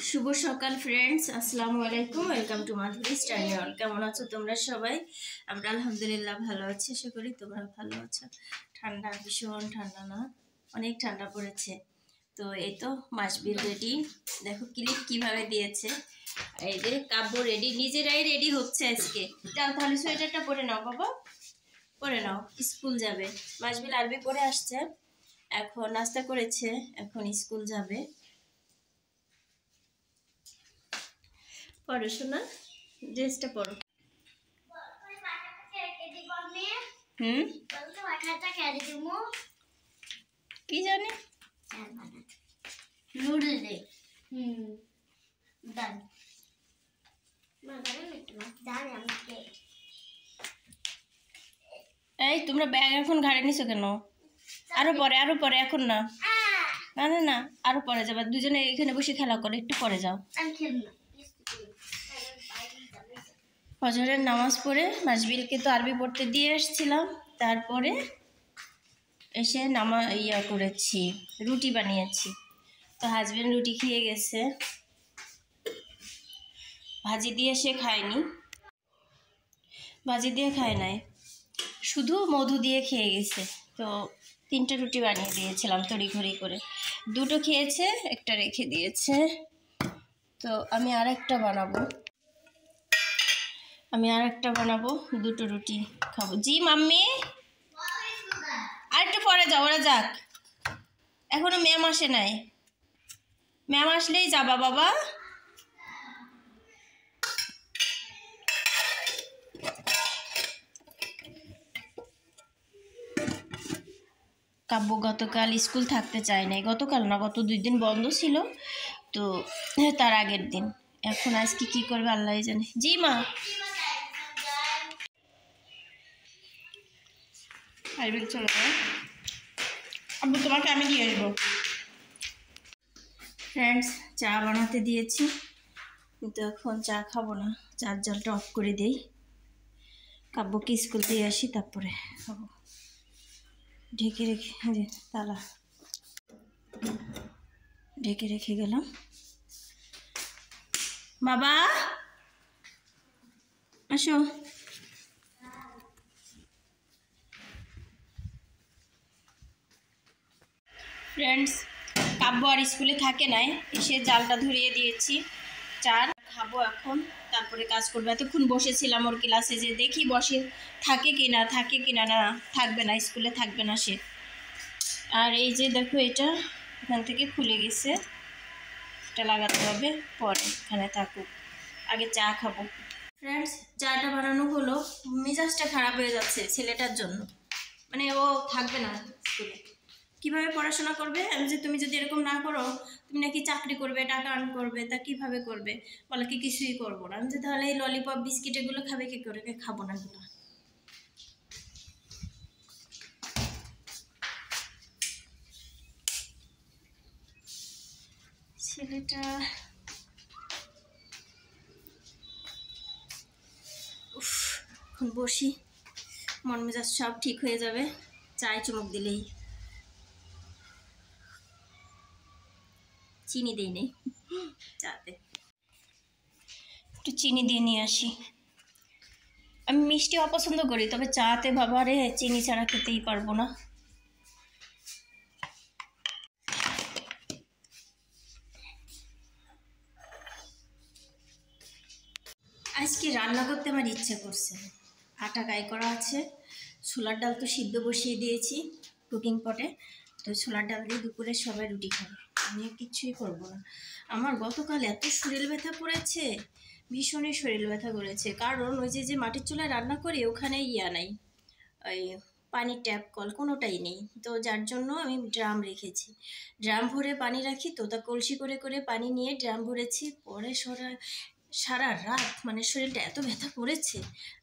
শুভ সকাল ফ্রেন্ডস, আসসালামু আলাইকুম। ওয়েলকাম টু মাধুরী স্টাডি হল। কেমন আছো তোমরা সবাই? আমরা আলহামদুলিল্লাহ ভালো আছি। আশা করি তোমরা ভালো আছো। ঠান্ডা, ভীষণ ঠান্ডা না, অনেক ঠান্ডা পড়েছে। তো এই তো মাসবির রেডি, দেখো ক্লিপ কিভাবে দিয়েছে। এই যে কাব্য রেডি, নিজেরাই রেডি হচ্ছে আজকে। যাও তাহলে সোয়েটারটা পরে নাও বাবা, পরে নাও, স্কুল যাবে। মাসবিল আরবি পড়ে আসছে, এখন নাস্তা করেছে, এখন স্কুল যাবে। পড়ো শোনা, ড্রেসটা পরো। কি জানি এই তোমরা ব্যাগ এখন ঘাড়ে নিছো কেন? আরো পরে, এখন না, না না না, আরো পরে যাবে। দুজনে এখানে বসে খেলা করে, একটু পরে যাও। ফজরের নামাজ পড়ে মাসবিলকে তো আরবি পড়তে দিয়ে এসেছিলাম, তারপরে এসে করেছি, রুটি বানিয়েছি। তো হাজবেন্ড রুটি খেয়ে গেছে, ভাজি দিয়ে সে খায়নি, ভাজি দিয়ে খায় নাই, শুধু মধু দিয়ে খেয়ে গেছে। তো 3টে রুটি বানিয়ে দিয়েছিলাম তড়িঘড়ি করে, 2টো খেয়েছে, একটা রেখে দিয়েছে। তো আমি আর একটা বানাবো, 2টো রুটি খাবো। জি মাম্মি, আর একটু পরে যাও, ওরা যাক, এখনো ম্যাম আসে নাই, ম্যাম আসলেই যাবা বাবা। কাব্য গতকাল স্কুল থাকতে চায় নাই, গতকাল না, গত 2 দিন বন্ধ ছিল, তো তার আগের দিন। এখন আজকে কি করবে আল্লাহ জানে। জি মা, চলো আব্বু, তোমাকে আমি দিয়ে আসবো। ফ্রেন্ডস, চা বানাতে দিয়েছি, কিন্তু এখন চা খাবো না, চার জলটা অফ করে দেই, কাব্যকে স্কুল দিয়ে আসি, তারপরে খাবো। ঢেকে রেখে, তালা ঢেকে রেখে গেলাম। বাবা আসো। ফ্রেন্ডস, কাব্য আর স্কুলে থাকে নাই, এসে জালটা ধরিয়ে দিয়েছি, চা খাবো এখন, তারপরে কাজ করবো। এতক্ষণ বসেছিলাম ওর ক্লাসে, যে দেখি বসে থাকে কিনা না, থাকবে না, স্কুলে থাকবে না সে। আর এই যে দেখো, এটা এখান থেকে খুলে গেছে, এটা লাগাতে হবে, পরে এখানে থাকুক, আগে চা খাবো। ফ্রেন্ডস, চাটা বানানো হলো, মেজাজটা খারাপ হয়ে যাচ্ছে ছেলেটার জন্য, মানে ও থাকবে না স্কুলে, কিভাবে পড়াশোনা করবে? আমি যে তুমি যদি এরকম না করো, তুমি নাকি চাকরি করবে, টাকা আর্ন করবে, তা কিভাবে করবে? বলে কি কিছুই করবো না। আমি যে তাহলে এই ললিপপ বিস্কিট এগুলো খাবে কি করে? খাবো না এগুলো। ছেলেটা এখন বসি, মন মেজাজ সব ঠিক হয়ে যাবে, চায় চুমুক দিলেই। চিনি দিই নেই চাতে, একটু চিনি দিয়ে নিয়ে আসি। আমি মিষ্টি অপছন্দ করি, তবে চাতে বাবারে চিনি ছাড়া খেতেই পারবো না। আজকে রান্না করতে আমার ইচ্ছে করছে, আটা গাই করা আছে, ছোলার ডাল তো সিদ্ধ বসিয়ে দিয়েছি কুকিং পটে, তো ছোলার ডাল দিয়ে দুপুরে সবাই রুটি খাবে, আমি কিচ্ছুই করবো না। আমার গতকাল এত শরীর ব্যথা পড়েছে, ভীষণই শরীর ব্যথা করেছে, কারণ ওই যে মাটির চুলায় রান্না করি, ওখানে নাই, ওই পানির ট্যাপ কল কোনোটাই নেই, তো যার জন্য আমি ড্রাম রেখেছি, ড্রাম ভরে পানি রাখি, তো তা কলসি করে করে পানি নিয়ে ড্রাম ভরেছি। পরে সারা রাত মানে শরীরটা এত ব্যথা করেছে,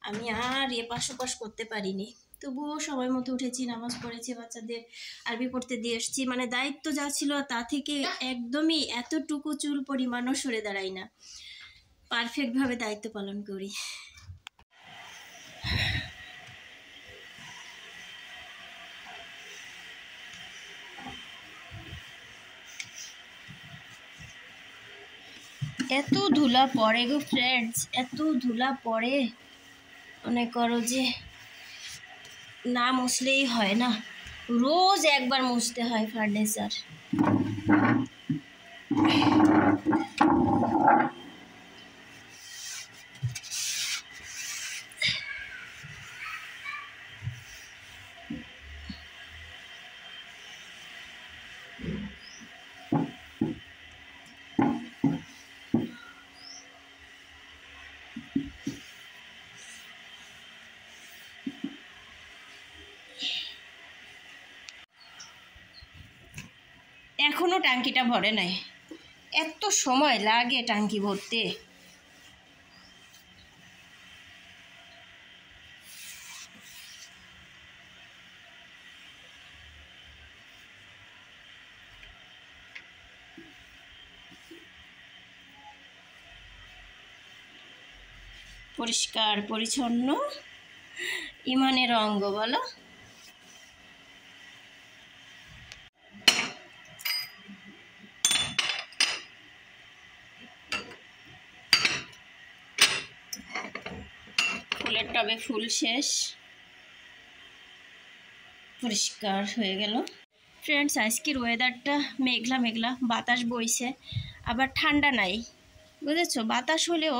আমি আর এপাশ ওপাশ করতে পারিনি। তবুও সময় মতো উঠেছি, নামাজ পড়েছি, বাচ্চাদের আরবি পড়তে দিয়ে এসেছি, মানে দায়িত্ব যা ছিল তা থেকে একদমই এতটুকু চুল পরিমাণও সরে দাঁড়াই না, পারফেক্টভাবে দায়িত্ব পালন করি। এত ধুলা পড়ে গো ফ্রেন্ডস, এত ধুলা পড়ে মনে করো যে না মুছলেই হয় না, রোজ একবার মুছতে হয় ফার্নিচার। এখনো ট্যাঙ্কিটা ভরে নাই, এত সময় লাগে ট্যাঙ্কি ভরতে। পরিষ্কার পরিচ্ছন্ন ইমানের অঙ্গ বলো। ফুলের টবে ফুল শেষ, পরিষ্কার হয়ে গেল। ফ্রেন্ডস, আজকের ওয়েদারটা মেঘলা মেঘলা, বাতাস বইছে, আবার ঠান্ডা নাই, বুঝেছো? বাতাস হলেও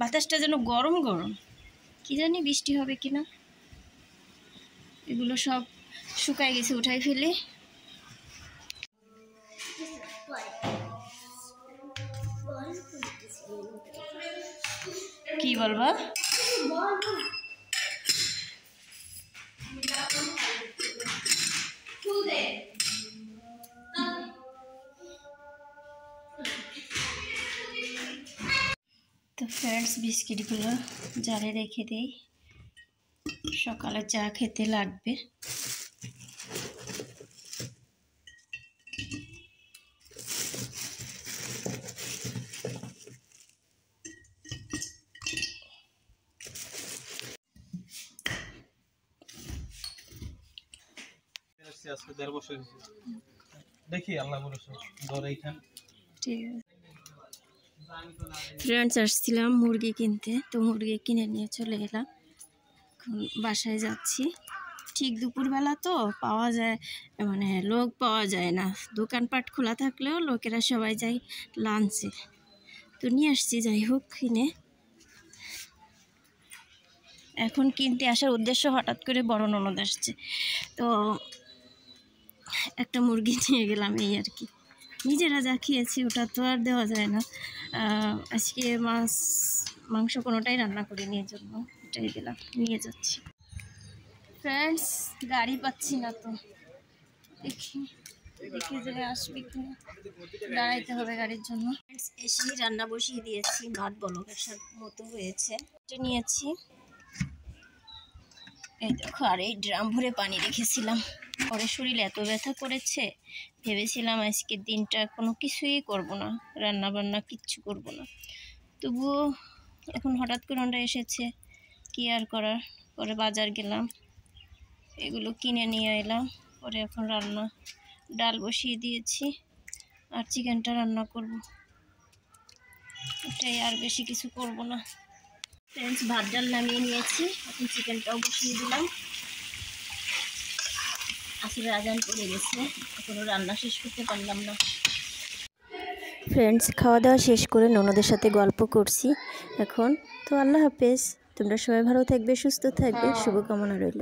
বাতাসটা যেন গরম গরম, কি জানি বৃষ্টি হবে কিনা। এগুলো সব শুকায় গেছে, উঠাই ফেলি। কি বলবা? তো ফ্রেন্ডস, বিস্কিটগুলো জারে রেখে দিই, সকালে চা খেতে লাগবে। আজকে 1.5 বছর দেখি আল্লাহ ভরসা ধরে এইখান। ঠিক আছে ফ্রেন্ডস, আসছিলাম মুরগি কিনতে, তো মুরগি কিনে নিয়ে চলে এলাম, এখন বাসায় যাচ্ছি। ঠিক দুপুরবেলা তো পাওয়া যায়, মানে লোক পাওয়া যায় না, দোকানপাট খোলা থাকলেও লোকেরা সবাই যায় লাঞ্চে, তো নিয়ে আসছি। যাই হোক, কিনে এখন কিনতে আসার উদ্দেশ্য, হঠাৎ করে বড় ননদ আসছে, তো একটা মুরগি নিয়ে গেলাম, এই আর কি। নিজেরা যা খেয়েছি ওটা তো আর দেওয়া যায় না। আজকে মাছ মাংস কোনোটাই রান্না করিনি, এর জন্য এটাই দিলাম, নিয়ে যাচ্ছি। ফ্রেন্ডস, গাড়ি পাচ্ছি না, তো দেখি দেখে যে আসবে কিনা, দাঁড়াইতে হবে গাড়ির জন্য। ফ্রেন্ডস, এসেই রান্না বসিয়ে দিয়েছি, ভাত বলক আসার মতো হয়েছে, এটা নিয়েছি। এই দেখো, আর এই ড্রাম ভরে পানি রেখেছিলাম, পরে শরীর এত ব্যথা করেছে, ভেবেছিলাম আজকের দিনটা কোনো কিছুই করব না, রান্না বান্না কিচ্ছু করব না, তবুও এখন হঠাৎ করে ওরা এসেছে, কি আর করার। পরে বাজার গেলাম, এগুলো কিনে নিয়ে এলাম, পরে এখন রান্না, ডাল বসিয়ে দিয়েছি, আর চিকেনটা রান্না করব, এটাই, আর বেশি কিছু করব না। ফ্রেন্ডস, ভাত ডাল নামিয়ে নিয়েছি, এখন চিকেনটাও বসিয়ে দিলাম। আসলে আজান পড়ে গেছে, এখনো রান্না শেষ করতে পারলাম না। ফ্রেন্ডস, খাওয়া দাওয়া শেষ করে ননদের সাথে গল্প করছি এখন। তো আল্লাহ হাফেজ, তোমরা সবাই ভালো থাকবে, সুস্থ থাকবে, শুভকামনা রইল।